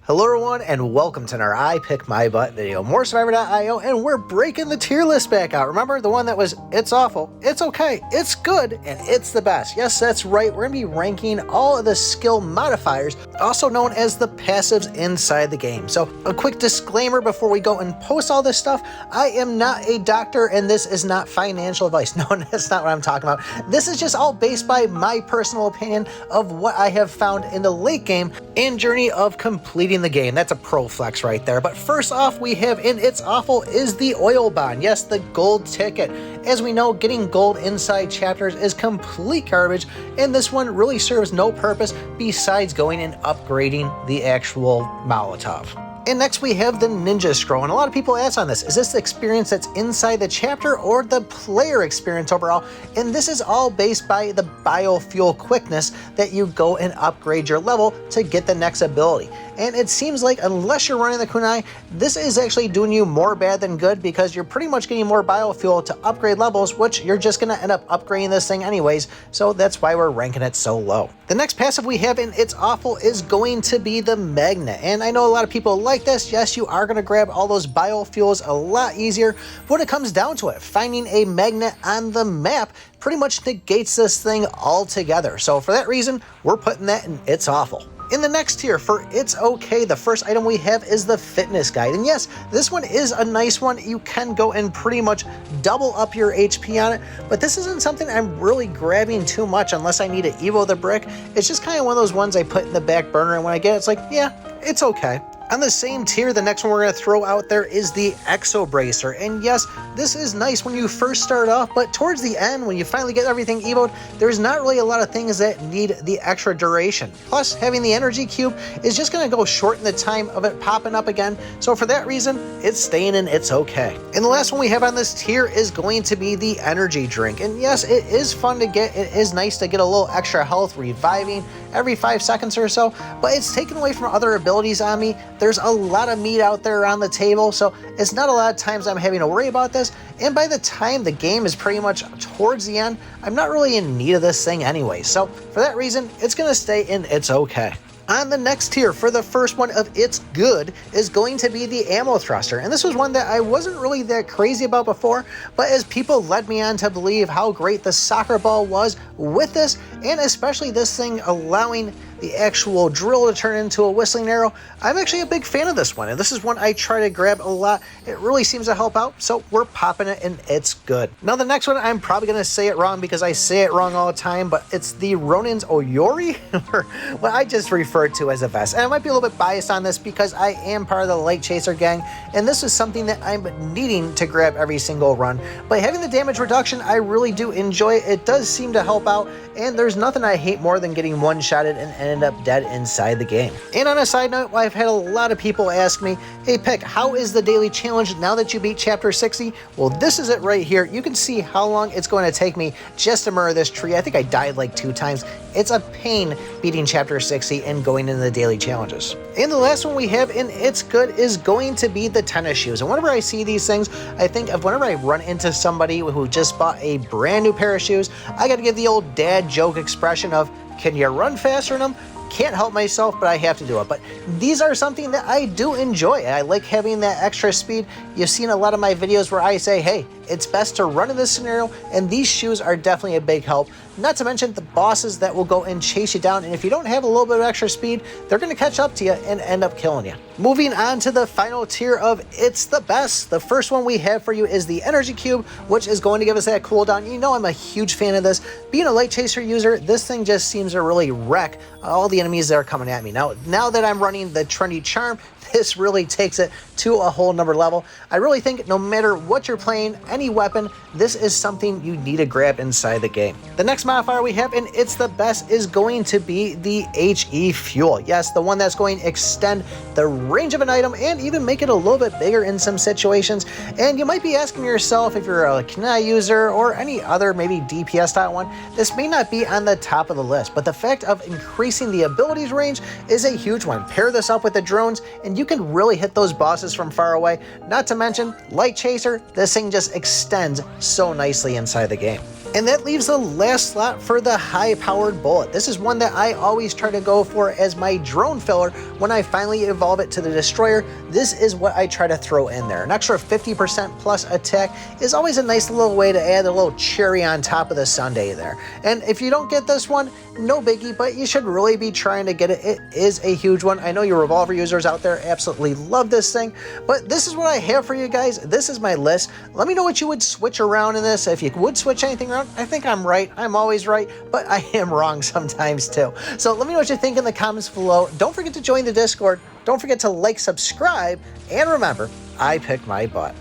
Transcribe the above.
Hello everyone and welcome to our I Pick My Butt video, more Survivor.io, and we're breaking the tier list back out. Remember the one that was, it's awful, it's okay, it's good, and it's the best. Yes, that's right, we're going to be ranking all of the skill modifiers, also known as the passives inside the game. So a quick disclaimer before we go and post all this stuff, I am not a doctor and this is not financial advice. No, that's not what I'm talking about. This is just all based by my personal opinion of what I have found in the late game and journey of completing the game. That's a pro flex right there. But first off, we have in It's Awful is the oil bond. Yes, the gold ticket. As we know, getting gold inside chapters is complete garbage, and this one really serves no purpose besides going and upgrading the actual Molotov. And next we have the Ninja Scroll, and a lot of people ask on this, is this the experience that's inside the chapter or the player experience overall? And this is all based by the biofuel quickness that you go and upgrade your level to get the next ability. And it seems like unless you're running the kunai, this is actually doing you more bad than good because you're pretty much getting more biofuel to upgrade levels, which you're just going to end up upgrading this thing anyways, so that's why we're ranking it so low. The next passive we have in It's Awful is going to be the Magnet, and I know a lot of people like this. Yes, you are going to grab all those biofuels a lot easier. When it comes down to it, finding a magnet on the map pretty much negates this thing altogether. So for that reason, we're putting that in It's Awful. In the next tier, for It's Okay, the first item we have is the Fitness Guide. And yes, this one is a nice one. You can go and pretty much double up your HP on it, but this isn't something I'm really grabbing too much unless I need to evo the brick. It's just kind of one of those ones I put in the back burner, and when I get it, it's like, yeah, it's okay. On the same tier, the next one we're going to throw out there is the Exo Bracer. And yes, this is nice when you first start off, but towards the end, when you finally get everything evoed, there's not really a lot of things that need the extra duration. Plus, having the energy cube is just going to go shorten the time of it popping up again. So for that reason, it's staying in It's Okay. And the last one we have on this tier is going to be the energy drink. And yes, it is fun to get. It is nice to get a little extra health, reviving every 5 seconds or so, but it's taken away from other abilities on me. There's a lot of meat out there on the table, so it's not a lot of times I'm having to worry about this, and by the time the game is pretty much towards the end, I'm not really in need of this thing anyway, so for that reason, it's going to stay in It's Okay. On the next tier, for the first one of It's Good, is going to be the Ammo Thruster. And this was one that I wasn't really that crazy about before, but as people led me on to believe how great the soccer ball was with this, and especially this thing allowing the actual drill to turn into a whistling arrow, I'm actually a big fan of this one. And this is one I try to grab a lot. It really seems to help out, so we're popping it in It's Good. Now the next one, I'm probably going to say it wrong because I say it wrong all the time, but it's the Ronin's Oyori, or what I just refer to as a vest. And I might be a little bit biased on this because I am part of the Light Chaser gang, and this is something that I'm needing to grab every single run. But having the damage reduction, I really do enjoy it. It does seem to help out, and there's nothing I hate more than getting one-shotted and end up dead inside the game. And on a side note, I've had a lot of people ask me, hey Pick, how is the daily challenge now that you beat chapter 60? Well, this is it right here. You can see how long it's going to take me just to murder this tree. I think I died like 2 times. It's a pain beating chapter 60 and going into the daily challenges. And the last one we have in It's Good is going to be the tennis shoes. And whenever I see these things, I think of whenever I run into somebody who just bought a brand new pair of shoes, I got to give the old dad joke expression of, can you run faster than them? Can't help myself, but I have to do it. But these are something that I do enjoy. I like having that extra speed. You've seen a lot of my videos where I say, hey, it's best to run in this scenario, and these shoes are definitely a big help. Not to mention the bosses that will go and chase you down, and if you don't have a little bit of extra speed, they're going to catch up to you and end up killing you. Moving on to the final tier of It's the Best. The first one we have for you is the Energy Cube, which is going to give us that cooldown. You know I'm a huge fan of this. Being a Light Chaser user, this thing just seems to really wreck all the enemies that are coming at me. Now that I'm running the Trendy Charm, this really takes it to a whole nother level. I really think no matter what you're playing, any weapon, this is something you need to grab inside the game. The next modifier we have in It's the Best is going to be the HE Fuel. Yes, the one that's going to extend the range of an item and even make it a little bit bigger in some situations. And you might be asking yourself, if you're a kunai user or any other maybe DPS style one, this may not be on the top of the list, but the fact of increasing the abilities range is a huge one. Pair this up with the drones and you can really hit those bosses from far away. Not to mention Light Chaser, this thing just extends so nicely inside the game. And that leaves the last slot for the high-powered bullet. This is one that I always try to go for as my drone filler when I finally evolve it to the destroyer. This is what I try to throw in there. An extra 50% plus attack is always a nice little way to add a little cherry on top of the sundae there. And if you don't get this one, no biggie, but you should really be trying to get it. It is a huge one. I know you revolver users out there absolutely love this thing, but this is what I have for you guys. This is my list. Let me know what you would switch around in this. If you would switch anything around, I think I'm right. I'm always right, but I am wrong sometimes too. So let me know what you think in the comments below. Don't forget to join the Discord. Don't forget to like, subscribe, and remember, I pick my butt.